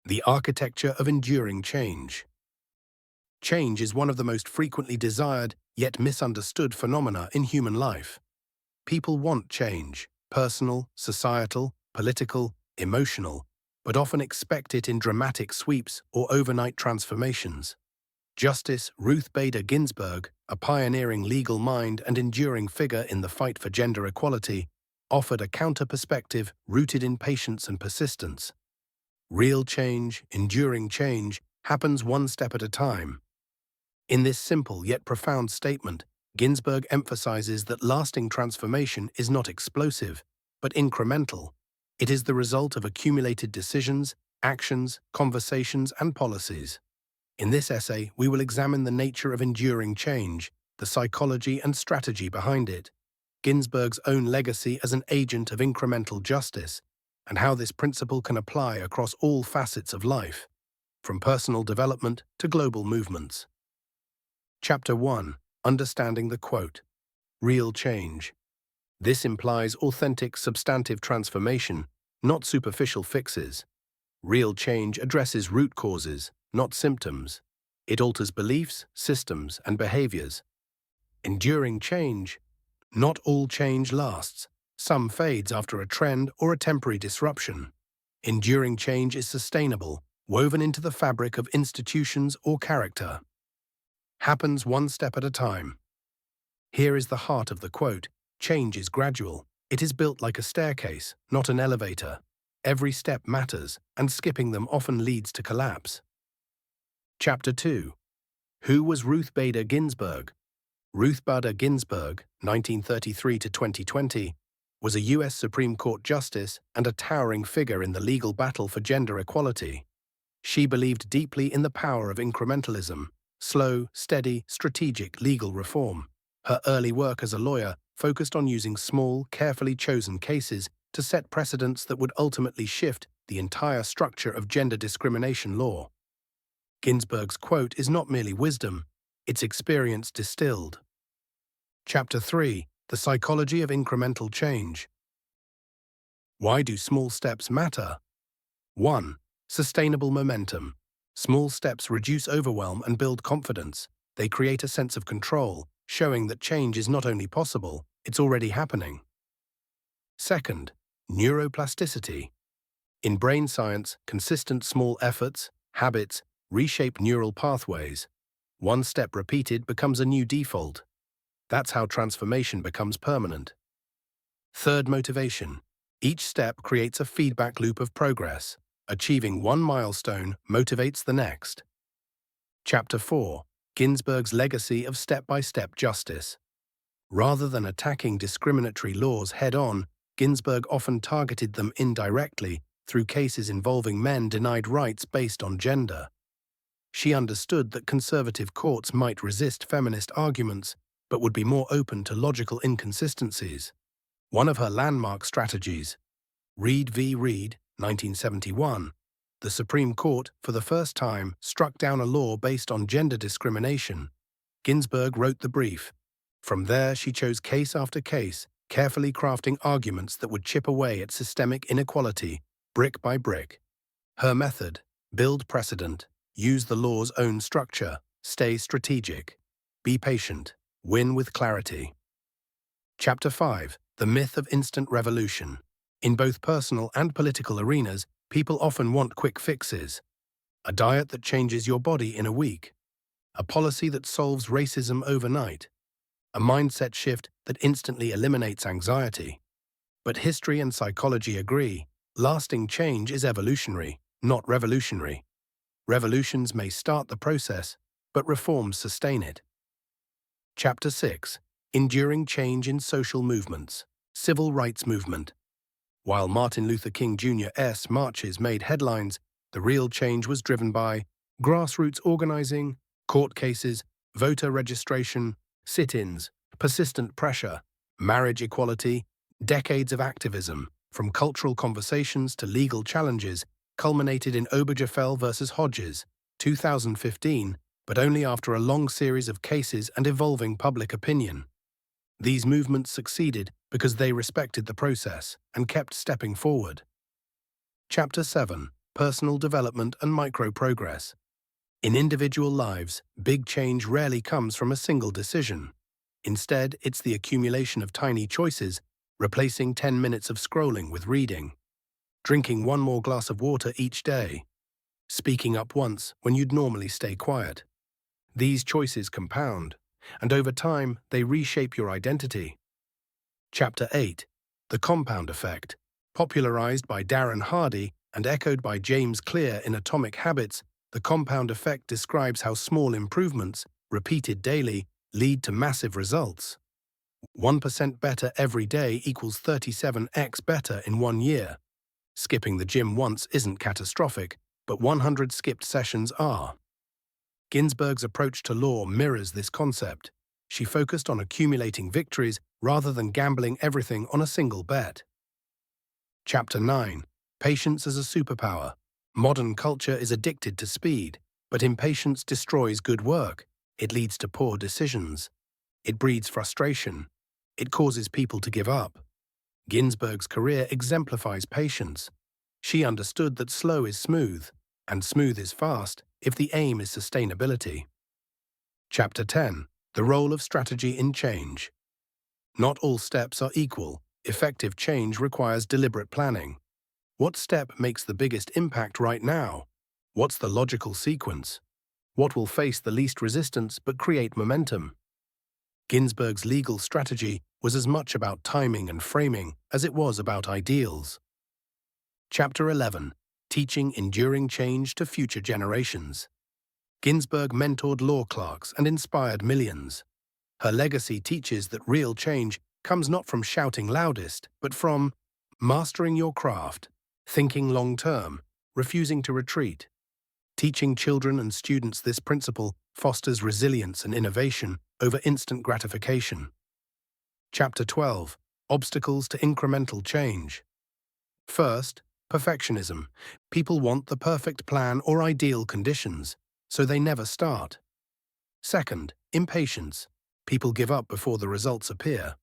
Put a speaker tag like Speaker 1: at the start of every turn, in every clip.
Speaker 1: The architecture of enduring change. Change is one of the most frequently desired, yet misunderstood phenomena in human life. People want change, personal, societal, political, emotional, but often expect it in dramatic sweeps or overnight transformations. Justice Ruth Bader Ginsburg, a pioneering legal mind and enduring figure in the fight for gender equality, offered a counter-perspective rooted in patience and persistence. Real change, enduring change, happens one step at a time. In this simple yet profound statement, Ginsburg emphasizes that lasting transformation is not explosive, but incremental. It is the result of accumulated decisions, actions, conversations, and policies. In this essay, we will examine the nature of enduring change, the psychology and strategy behind it, Ginsburg's own legacy as an agent of incremental justice, and how this principle can apply across all facets of life, from personal development to global movements. Chapter 1. Understanding the quote. Real change. This implies authentic, substantive transformation, not superficial fixes. Real change addresses root causes, not symptoms. It alters beliefs, systems, and behaviors. Enduring change. Not all change lasts. Some fades after a trend or a temporary disruption. Enduring change is sustainable, woven into the fabric of institutions or character. Happens one step at a time. Here is the heart of the quote. Change is gradual. It is built like a staircase, not an elevator. Every step matters, and skipping them often leads to collapse. Chapter 2. Who was Ruth Bader Ginsburg? Ruth Bader Ginsburg, 1933 to 2020, was a U.S. Supreme Court justice and a towering figure in the legal battle for gender equality. She believed deeply in the power of incrementalism, slow, steady, strategic legal reform. Her early work as a lawyer focused on using small, carefully chosen cases to set precedents that would ultimately shift the entire structure of gender discrimination law. Ginsburg's quote is not merely wisdom, it's experience distilled. Chapter 3. The Psychology of Incremental Change. Why do small steps matter? 1. Sustainable momentum. Small steps reduce overwhelm and build confidence. They create a sense of control, showing that change is not only possible, it's already happening. Second, neuroplasticity. In brain science, consistent small efforts, habits, reshape neural pathways. One step repeated becomes a new default. That's how transformation becomes permanent. Third, motivation. Each step creates a feedback loop of progress. Achieving one milestone motivates the next. Chapter 4. Ginsburg's legacy of step-by-step justice. Rather than attacking discriminatory laws head-on, Ginsburg often targeted them indirectly through cases involving men denied rights based on gender. She understood that conservative courts might resist feminist arguments, but would be more open to logical inconsistencies. One of her landmark strategies, Reed v. Reed, 1971, the Supreme Court, for the first time, struck down a law based on gender discrimination. Ginsburg wrote the brief. From there, she chose case after case, carefully crafting arguments that would chip away at systemic inequality, brick by brick. Her method: build precedent, use the law's own structure, stay strategic, be patient, win with clarity. Chapter 5. The Myth of Instant Revolution. In both personal and political arenas, people often want quick fixes. A diet that changes your body in a week. A policy that solves racism overnight. A mindset shift that instantly eliminates anxiety. But history and psychology agree, lasting change is evolutionary, not revolutionary. Revolutions may start the process, but reforms sustain it. Chapter 6. Enduring change in social movements. Civil rights movement. While Martin Luther King Jr.'s marches made headlines, the real change was driven by grassroots organizing, court cases, voter registration, sit-ins, persistent pressure, marriage equality, decades of activism, from cultural conversations to legal challenges, culminated in Obergefell versus Hodges, 2015, but only after a long series of cases and evolving public opinion. These movements succeeded because they respected the process and kept stepping forward. Chapter 7. personal development, and micro-progress. In individual lives, big change rarely comes from a single decision. Instead, it's the accumulation of tiny choices, replacing 10 minutes of scrolling with reading, drinking one more glass of water each day, speaking up once when you'd normally stay quiet. These choices compound, and over time, they reshape your identity. Chapter 8. The Compound Effect. Popularized by Darren Hardy and echoed by James Clear in Atomic Habits, the compound effect describes how small improvements, repeated daily, lead to massive results. 1% better every day equals 37x better in 1 year. Skipping the gym once isn't catastrophic, but 100 skipped sessions are. Ginsburg's approach to law mirrors this concept. She focused on accumulating victories rather than gambling everything on a single bet. Chapter 9. Patience as a Superpower. Modern culture is addicted to speed, but impatience destroys good work. It leads to poor decisions. It breeds frustration. It causes people to give up. Ginsburg's career exemplifies patience. She understood that slow is smooth, and smooth is fast if the aim is sustainability. Chapter 10. The Role of Strategy in Change. Not all steps are equal. Effective change requires deliberate planning. What step makes the biggest impact right now? What's the logical sequence? What will face the least resistance but create momentum? Ginsburg's legal strategy was as much about timing and framing as it was about ideals. Chapter 11. Teaching enduring change to future generations. Ginsburg mentored law clerks and inspired millions. Her legacy teaches that real change comes not from shouting loudest, but from mastering your craft, thinking long-term, refusing to retreat. Teaching children and students this principle fosters resilience and innovation over instant gratification. Chapter 12. Obstacles to incremental change. First, perfectionism. People want the perfect plan or ideal conditions, so they never start. Second, impatience. People give up before the results appear.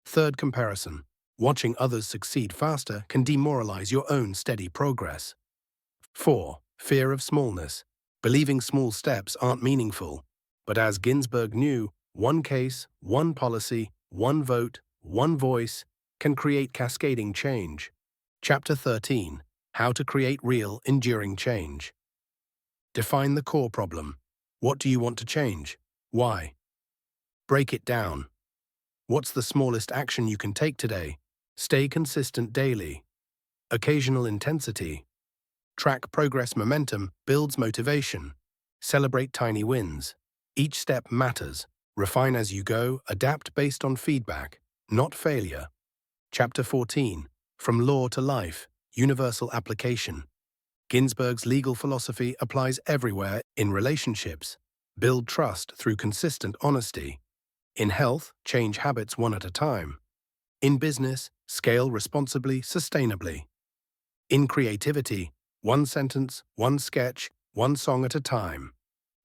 Speaker 1: Third, comparison. Watching others succeed faster can demoralize your own steady progress. 4. Fear of smallness. Believing small steps aren't meaningful. But as Ginsburg knew, one case, one policy, one vote, one voice can create cascading change. Chapter 13. How to create real, enduring change. Define the core problem. What do you want to change? Why? Break it down. What's the smallest action you can take today? Stay consistent daily. Occasional intensity. Track progress. Momentum builds motivation. Celebrate tiny wins. Each step matters. Refine as you go, adapt based on feedback, not failure. Chapter 14. From Law to Life, Universal Application. Ginsburg's legal philosophy applies everywhere. In relationships, build trust through consistent honesty. In health, change habits one at a time. In business, scale responsibly, sustainably. In creativity, one sentence, one sketch, one song at a time.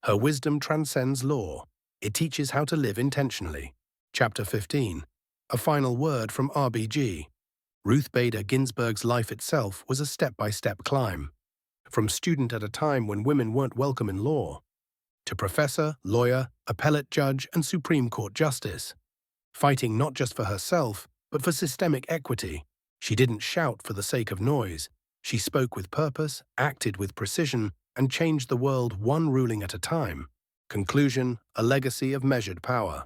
Speaker 1: Her wisdom transcends law. It teaches how to live intentionally. Chapter 15. A final word from RBG. Ruth Bader Ginsburg's life itself was a step-by-step climb. From student at a time when women weren't welcome in law, to professor, lawyer, appellate judge, and Supreme Court justice. Fighting not just for herself, but for systemic equity. She didn't shout for the sake of noise. She spoke with purpose, acted with precision, and changed the world one ruling at a time. Conclusion: a legacy of measured power.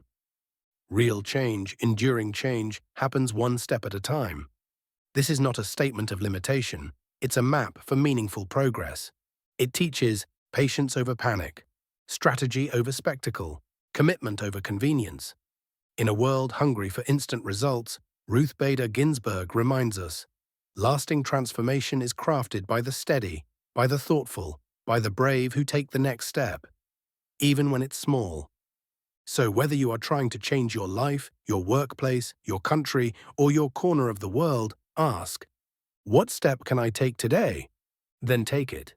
Speaker 1: Real change, enduring change, happens one step at a time. This is not a statement of limitation. It's a map for meaningful progress. It teaches patience over panic, strategy over spectacle, commitment over convenience. In a world hungry for instant results, Ruth Bader Ginsburg reminds us, lasting transformation is crafted by the steady, by the thoughtful, by the brave who take the next step, even when it's small. So whether you are trying to change your life, your workplace, your country, or your corner of the world, ask, what step can I take today? Then take it.